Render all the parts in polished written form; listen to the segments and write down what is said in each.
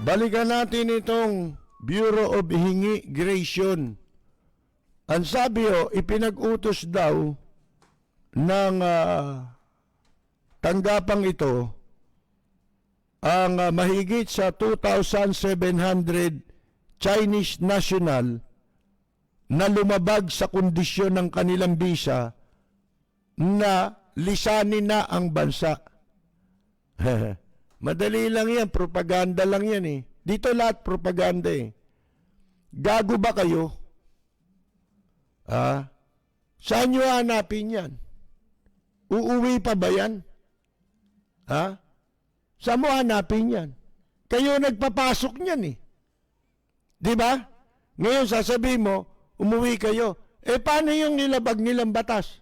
Balikan natin itong Bureau of Immigration. Ang sabi ipinag-utos daw ng tanggapang ito ang mahigit sa 2,700 Chinese national na lumabag sa kondisyon ng kanilang visa na lisanin na ang bansa. Madali lang yan, propaganda lang yan eh. Dito lahat propaganda eh. Gago ba kayo? Saan nyo hanapin yan? Uuwi pa ba yan? Saan mo hanapin yan? Kayo nagpapasok niyan eh. Di ba? Ngayon sasabihin mo, umuwi kayo. Paano yung nilabag nilang batas?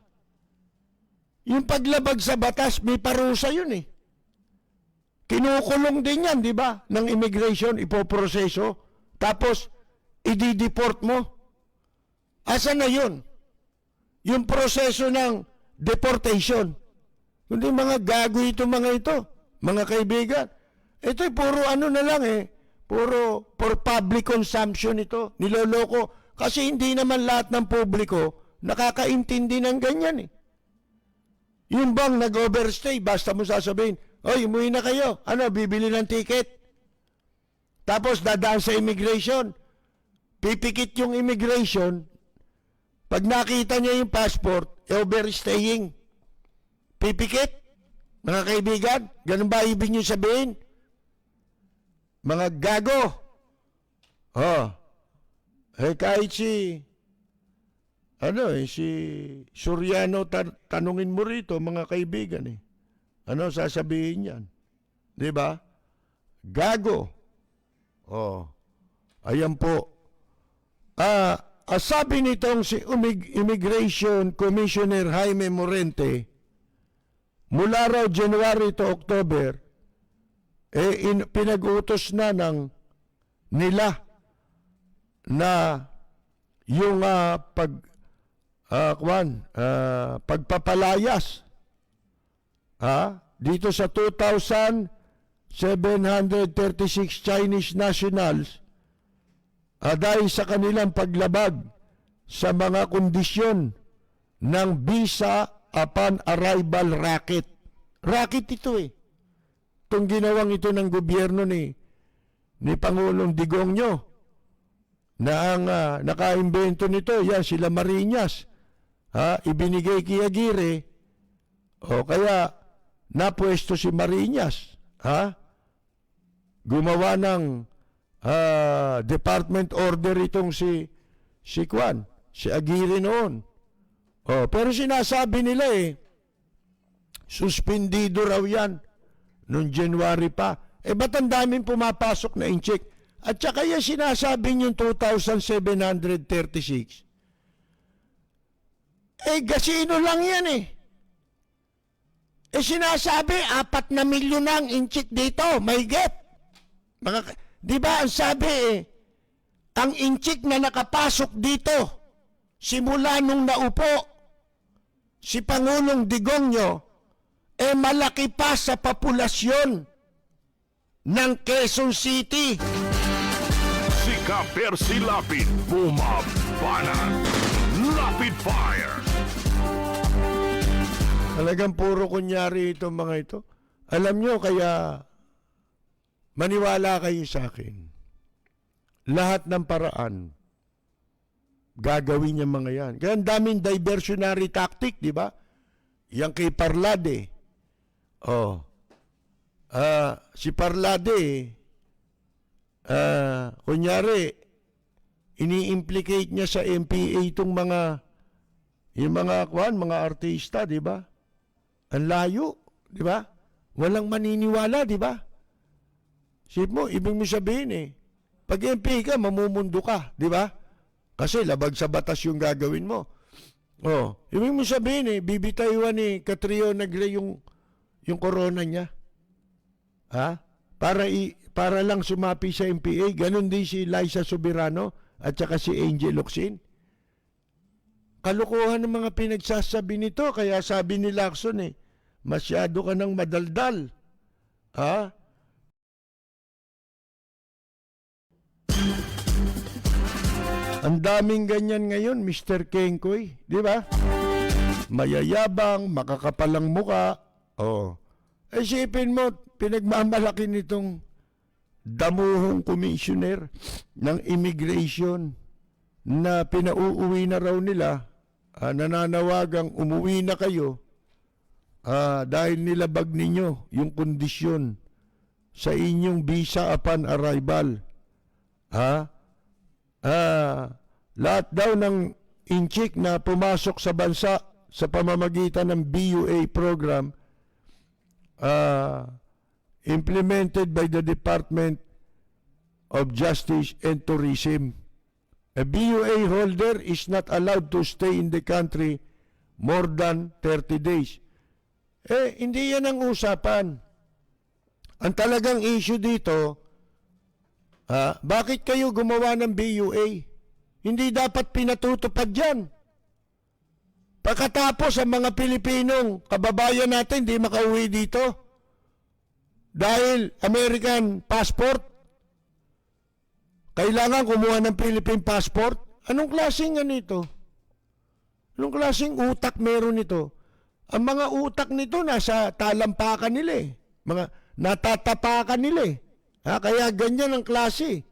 Yung paglabag sa batas, may parusa yun eh. Kinukulong din yan, di ba? Ng immigration, ipoproseso. Tapos, i-deport mo. Asa na yun? Yung proseso ng deportation. Kundi mga gago ito, mga ito. Mga kaibigan. Ito'y puro ano na lang eh. Puro for public consumption ito. Niloloko. Kasi hindi naman lahat ng publiko nakakaintindi ng ganyan eh. Yung bang nag-overstay, basta mo sasabihin, oy, umuwi na kayo. Ano, bibili ng ticket. Tapos dadaan sa immigration. Pipikit yung immigration. Pag nakita niya yung passport, overstaying. Pipikit. Mga kaibigan, ganun ba ibig niyo sabihin? Mga gago. Kahit si Soriano, tanungin mo rito, mga kaibigan eh. Ano sasabihin yan? Di ba? Gago. Ayan po. Sabi nitong si Immigration Commissioner Jaime Morente, mula raw January to October, pinag-utos na nila na yung pagpapalayas dito sa 2,736 Chinese nationals dahil sa kanilang paglabag sa mga kondisyon ng visa upon arrival racket. Racket ito eh. Itong ginawang ito ng gobyerno ni Pangulong Digongyo na ang nakaimbento nito, yan sila Marinas. Ibinigay kay Aguirre, kaya napwesto si Marinas. Gumawa ng department order itong si Aguirre noon. Pero sinasabi nila suspendido raw yan noong January pa. Ba't ang daming pumapasok na in-check? At saka yan sinasabi yung 2,736. Gasino lang yan sinasabi, 4 na milyon ang in-check dito. May get. Di ba ang sabi ang in-check na nakapasok dito, simula nung naupo si Pangulong Digongyo, malaki pa sa populasyon ng Quezon City. Si Ka-Percy Lapid, bumabanat. Lapid Fire. Talagang puro kunyari itong mga ito. Alam nyo, kaya maniwala kayo sa akin. Lahat ng paraan, gagawin niya mga yan. Kaya ang daming diversionary tactic, di ba? Yang kay Parlade. Si Parlade, kunyari, ini-implicate niya sa MPA itong mga artista, di ba? Ang layo, di ba? Walang maniniwala, di ba? Sip mo, ibig mo sabihin pag MPA ka, mamumundo ka, di ba? Kasi labag sa batas yung gagawin mo. Ibig mo sabihin bibitaywan ni Catriona Gray yung corona niya. Para lang sumapi sa MPA, ganun din si Liza Soberano at saka si Angel Locsin. Kalukuhan ng mga pinagsasabi nito, kaya sabi ni Lacson masyado ka ng madaldal. Ang daming ganyan ngayon, Mr. Kengkoy. Di ba? Mayayabang, makakapalang muka. Oh. Isipin mo, pinagmamalaki nitong damuhong commissioner ng immigration na pinauuwi na raw nila, nananawagang umuwi na kayo dahil nilabag ninyo yung kondisyon sa inyong visa upon arrival. Lahat daw ng inchik na pumasok sa bansa sa pamamagitan ng BUA program implemented by the Department of Justice and Tourism. A BUA holder is not allowed to stay in the country more than 30 days. Hindi yan ang usapan. Ang talagang issue dito, bakit kayo gumawa ng BUA? Hindi dapat pinatutupad yan. Pagkatapos ang mga Pilipinong kababayan natin di makauwi dito dahil American passport, kailangan kumuha ng Philippine passport. Anong klaseng ito? Anong klaseng utak meron ito? Ang mga utak nito nasa talampakan nila eh. Mga natatapakan nila eh. Kaya ganyan ang klase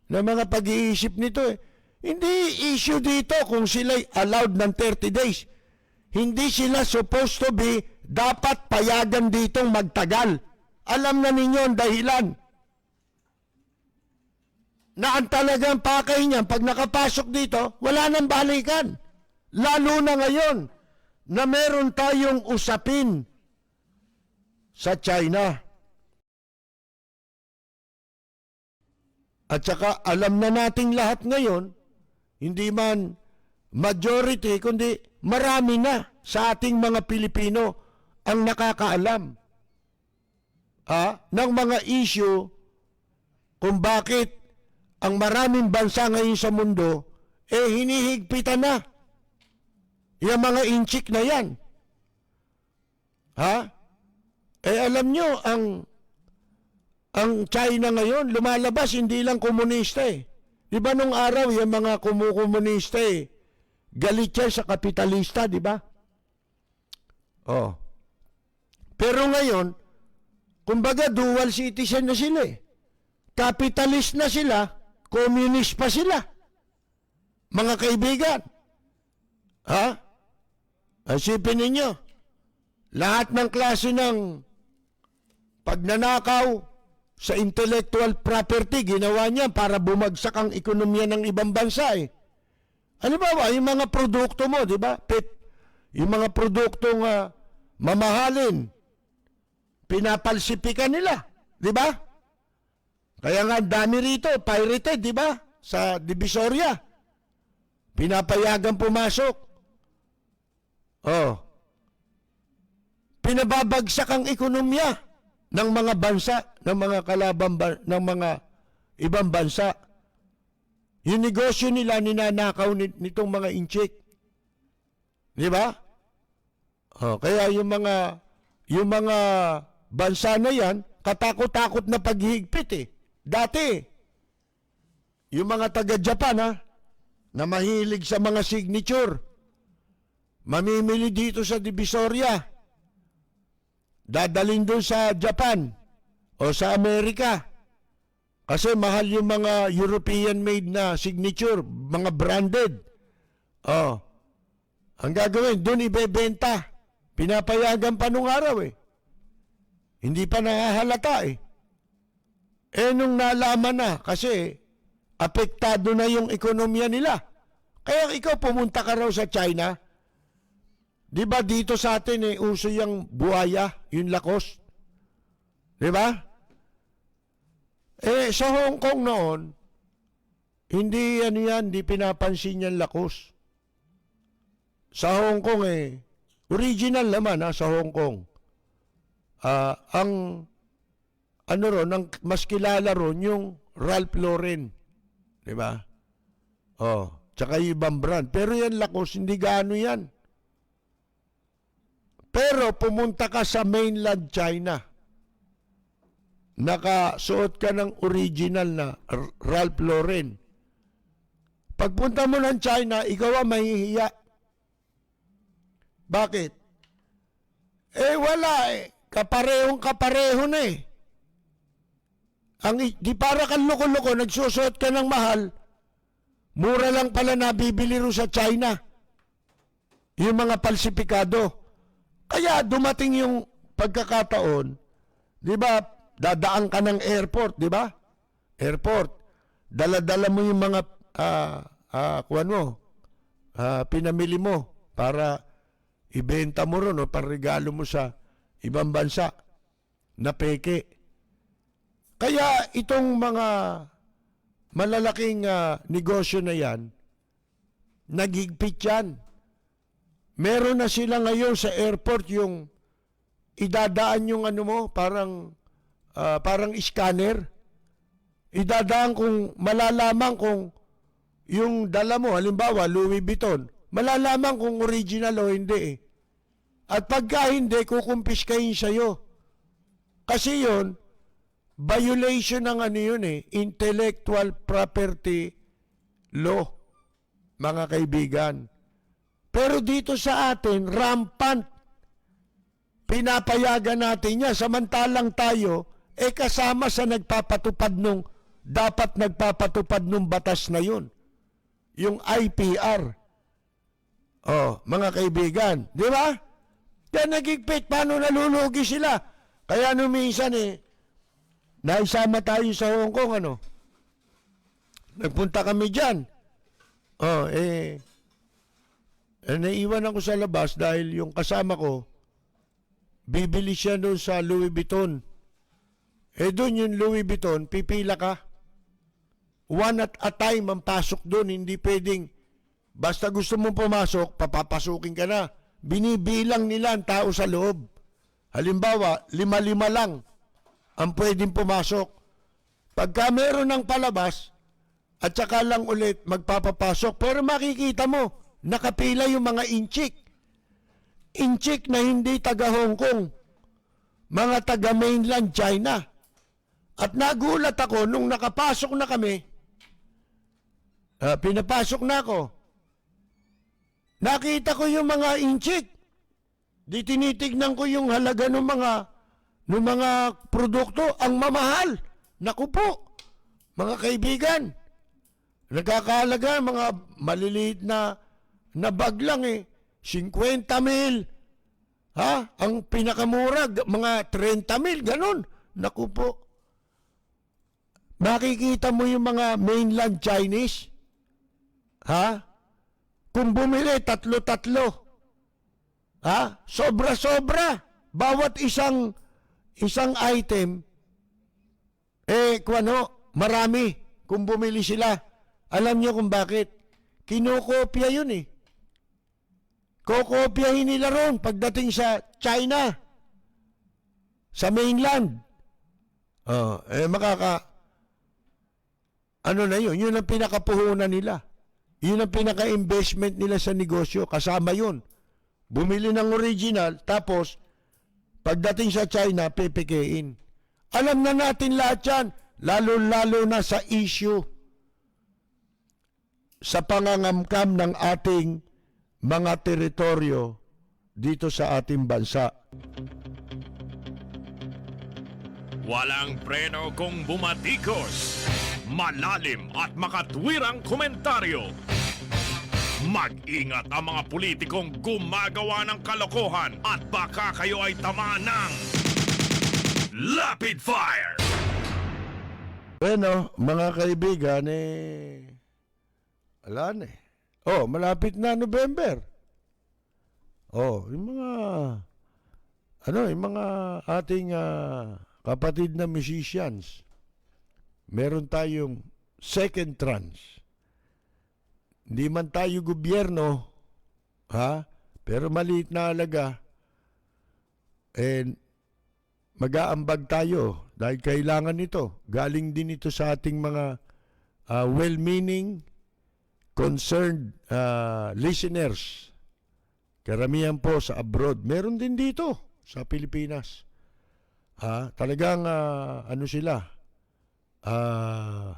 na mga pag-iisip nito eh. Hindi issue dito kung sila'y allowed ng 30 days. Hindi sila supposed to be dapat payagan ditong magtagal. Alam na ninyo ang dahilan. Na ang talagang pakay niyan, pag nakapasok dito, wala nang balikan. Lalo na ngayon na meron tayong usapin sa China. At saka alam na nating lahat ngayon, hindi man majority, kundi marami na sa ating mga Pilipino ang nakakaalam ng mga issue kung bakit ang maraming bansa ngayon sa mundo hinihigpitan na yung mga inchik na yan. Alam nyo, ang China ngayon, lumalabas hindi lang komunista eh. Di ba nung araw, yung mga kumukomunista galit yan sa kapitalista, di ba? Pero ngayon, kumbaga dual citizen na sila eh. Capitalist na sila, communist pa sila. Mga kaibigan. Isipin ninyo, lahat ng klase ng pagnanakaw sa intellectual property, ginawa niya para bumagsak ang ekonomiya ng ibang bansa eh. Ano ba, yung mga produkto mo, di ba? Yung mga produktong mamahalin, pinapalsipikan nila, di ba? Kaya nga dami rito, pirated, di ba? Sa Divisoria. Pinapayagan pumasok. Pinababagsak ang ekonomiya ng mga bansa, ng mga kalaban, ng mga ibang bansa. Yung negosyo nila ninanakaw nitong mga inchik. Di ba? Kaya yung mga bansa na yan, katakot-takot na paghihigpit eh. Dati, yung mga taga-Japan na mahilig sa mga signature, mamimili dito sa Divisoria, dadalhin doon sa Japan o sa Amerika. Kasi mahal yung mga European-made na signature, mga branded. Ang gagawin, doon ibebenta. Pinapayagan pa nung araw eh. Hindi pa nahahalata eh. Nung nalaman na, kasi apektado na yung ekonomiya nila. Kaya ikaw pumunta ka raw sa China. Di ba dito sa atin uso yung buhaya, yung lakos? Di ba? Sa Hong Kong noon, hindi hindi pinapansin yung lakos. Sa Hong Kong original naman sa Hong Kong. Ang mas kilala ron yung Ralph Lauren. Di ba? Tsaka yung ibang brand. Pero yan lakos, hindi gaano yan. Pero pumunta ka sa mainland China, nakasuot ka ng original na Ralph Lauren, Pagpunta mo ng China, ikaw ang mahihiya. Bakit? Wala eh. Kapareho na eh. Di para kang loko-loko, nagsusuot ka ng mahal, mura lang pala nabibili ro sa China. Yung mga falsifikado. Kaya dumating yung pagkakataon, di ba, dadaan ka ng airport, di ba? Airport. Dala-dala mo yung mga pinamili mo para ibenta mo ron o parregalo mo sa ibang bansa na peke. Kaya itong mga malalaking negosyo na yan, nagigpit yan. Meron na sila ngayon sa airport yung idadaan yung ano mo, parang scanner. Idadaan kung malalaman kung yung dala mo, halimbawa Louis Vuitton, malalaman kung original o hindi eh. At pagka hindi, kukumpiskahin sa'yo. Kasi yun, violation ng ano yun eh, intellectual property law, mga kaibigan. Pero dito sa atin, rampant. Pinapayagan natin niya, samantalang tayo, kasama sa dapat nagpapatupad nung batas na yun. Yung IPR. Mga kaibigan, di ba? Kaya nagigpit, paano nalulugi sila? Kaya minsan naisama tayo sa Hong Kong, nagpunta kami dyan. Naiwan ako sa labas dahil yung kasama ko, bibili siya doon sa Louis Vuitton. Doon yung Louis Vuitton, pipila ka. One at a time ang pasok doon, hindi pwedeng, basta gusto mong pumasok, papapasukin ka na. Binibilang nila ang tao sa loob. Halimbawa, 5 lang ang pwedeng pumasok. Pagka meron ng palabas, at saka lang ulit magpapapasok, pero makikita mo, nakapila yung mga inchik. Inchik na hindi taga Hong Kong, mga taga mainland China. At nagulat ako nung nakapasok na kami, pinapasok na ako, nakita ko yung mga inchik. Di tinitignan ko yung halaga ng mga produkto, ang mamahal. Naku po, mga kaibigan, nagkakahalaga mga maliliit na bag lang 50,000. Ang pinakamura, mga 30,000, ganun. Naku po. Makikita mo yung mga mainland Chinese. Kung bumili, 3. Sobra-sobra. Bawat isang item, marami. Kung bumili sila. Alam niyo kung bakit? Kinokopya yun eh. Kokopyahin nila ron pagdating sa China. Sa mainland. Na yun? Yun ang pinakapuhunan nila. Yun ang pinaka-investment nila sa negosyo. Kasama yun. Bumili ng original, tapos, pagdating sa China, pipikein. Alam na natin lahat yan. Lalo-lalo na sa issue sa pangangamkam ng ating mga teritoryo dito sa ating bansa. Walang preno kung bumatikos. Malalim at makatwirang komentaryo. Mag-ingat ang mga politikong gumagawa ng kalokohan at baka kayo ay tamaan ng Rapid Fire! Bueno, mga kaibigan, wala na malapit na November. Yung mga ating kapatid na musicians, meron tayong second trance. Hindi man tayo gobyerno, pero maliit na halaga, mag-aambag tayo dahil kailangan ito. Galing din ito sa ating mga well-meaning, concerned listeners. Karamihan po sa abroad. Meron din dito sa Pilipinas. Talagang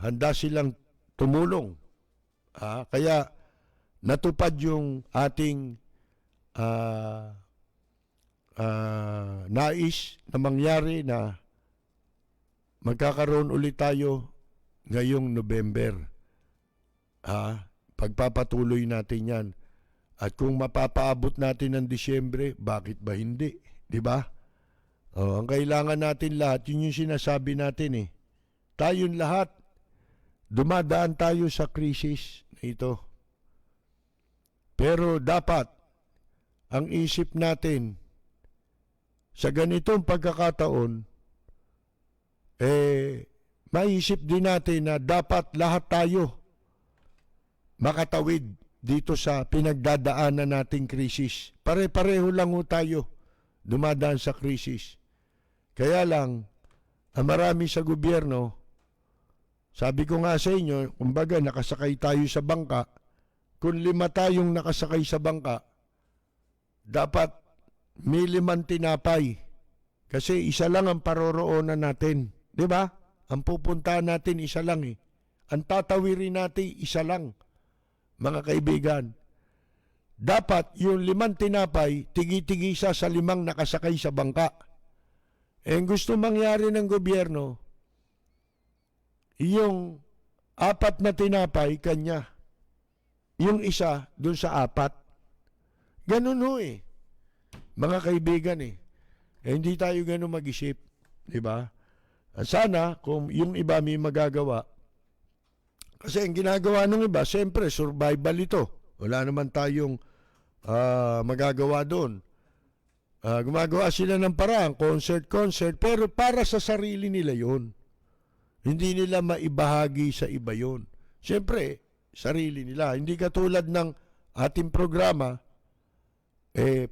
handa silang tumulong Kaya natupad yung ating nais na mangyari na magkakaroon ulit tayo ngayong November. Pagpapatuloy natin yan. At kung mapapaabot natin ng Disyembre, bakit ba hindi? Di ba? Ang kailangan natin lahat, yun yung sinasabi natin eh. Tayong lahat, dumadaan tayo sa krisis na ito. Pero dapat, ang isip natin, sa ganitong pagkakataon, maisip din natin na dapat lahat tayo makatawid dito sa pinagdadaanan nating krisis. Pare-pareho lang ho tayo dumadaan sa krisis. Kaya lang, ang marami sa gobyerno, sabi ko nga sa inyo, kumbaga nakasakay tayo sa bangka, kung 5 tayong nakasakay sa bangka, dapat may 5 tinapay. Kasi isa lang ang paroroonan natin. Di ba? Ang pupuntahan natin isa lang eh. Ang tatawirin natin isa lang. Mga kaibigan, dapat yung 5 tinapay, tigi-tigisa sa 5 nakasakay sa bangka. Ang gusto mangyari ng gobyerno, yung 4 na tinapay, kanya. Yung isa, dun sa 4. Ganun ho eh. Mga kaibigan eh. Hindi tayo ganun mag-isip. Diba? Sana, kung yung iba may magagawa, kasi ang ginagawa ng iba, siyempre, survival ito. Wala naman tayong magagawa doon. Gumagawa sila ng parang, concert, pero para sa sarili nila yon. Hindi nila maibahagi sa iba yon. Siyempre, sarili nila. Hindi katulad ng ating programa,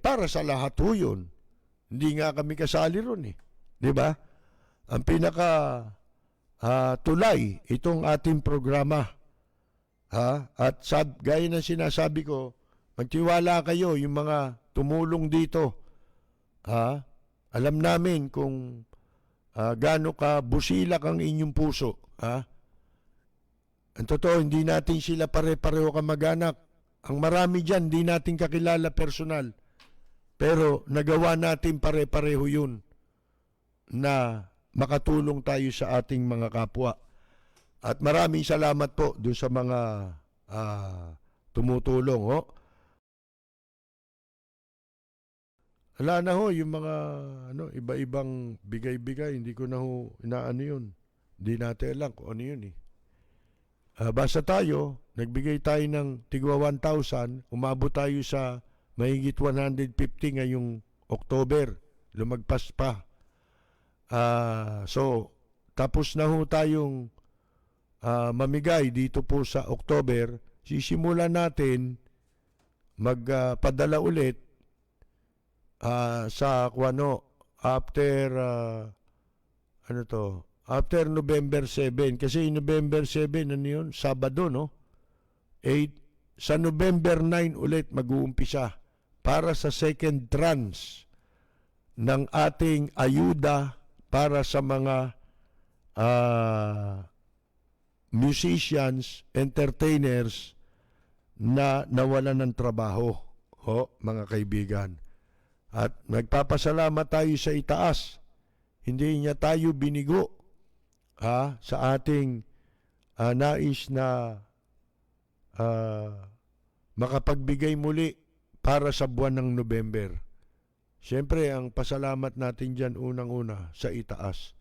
para sa lahat ho yun. Hindi nga kami kasali ron eh. Diba? Ang pinaka tulay itong ating programa. At gaya ng sinasabi ko, magtiwala kayo yung mga tumulong dito. Alam namin kung gaano ka busilak ang inyong puso. Ang totoo, hindi natin sila pare-pareho kamag-anak. Ang marami dyan, hindi natin kakilala personal. Pero nagawa natin pare-pareho yun na makatulong tayo sa ating mga kapwa. At maraming salamat po doon sa mga tumutulong. Wala na ho, yung mga iba-ibang bigay-bigay, hindi ko na ho inaano yun. Hindi natin alam kung ano yun eh. Basta tayo, nagbigay tayo ng tigwa 1,000, umabot tayo sa mahigit 150 ngayong October. Lumagpas pa. So, tapos na ho tayong mamigay dito po sa October. Sisimulan natin magpadala ulit sa after November 7. Kasi November 7, ano yun? Sabado, no? 8. Sa November 9 ulit mag-uumpisa para sa second tranche ng ating ayuda para sa mga musicians, entertainers na nawalan ng trabaho, mga kaibigan. At nagpapasalamat tayo sa itaas. Hindi niya tayo binigo sa ating nais na makapagbigay muli para sa buwan ng November. Siyempre, ang pasalamat natin dyan unang-una sa itaas.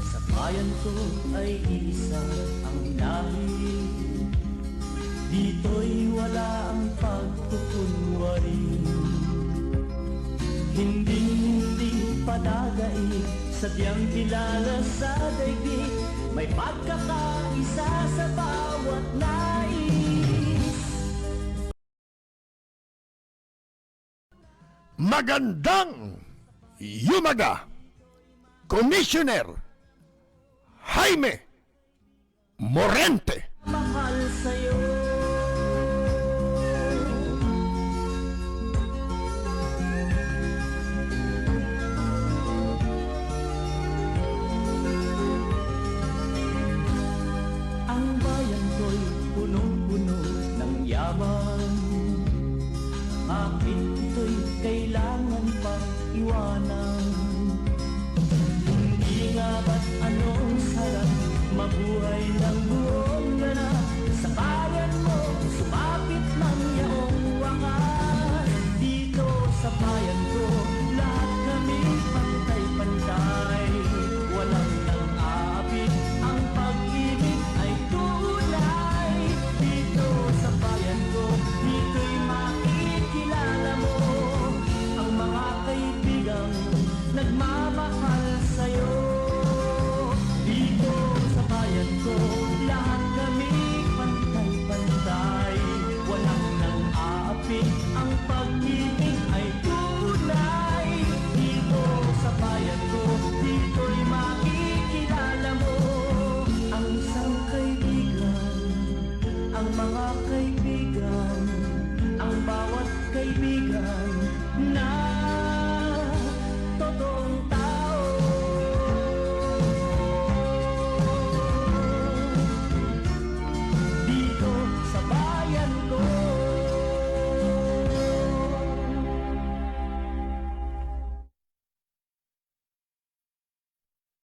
Sa bayan ko ay isa ang lahi, dito'y wala ang pagkukunwari. Hindi padagay, sadyang kilala sa daigdig, may pagkakaisa sa bawat nais. Magandang yumaga, Commissioner Jaime Morente. Mahal sa'yo, liwanag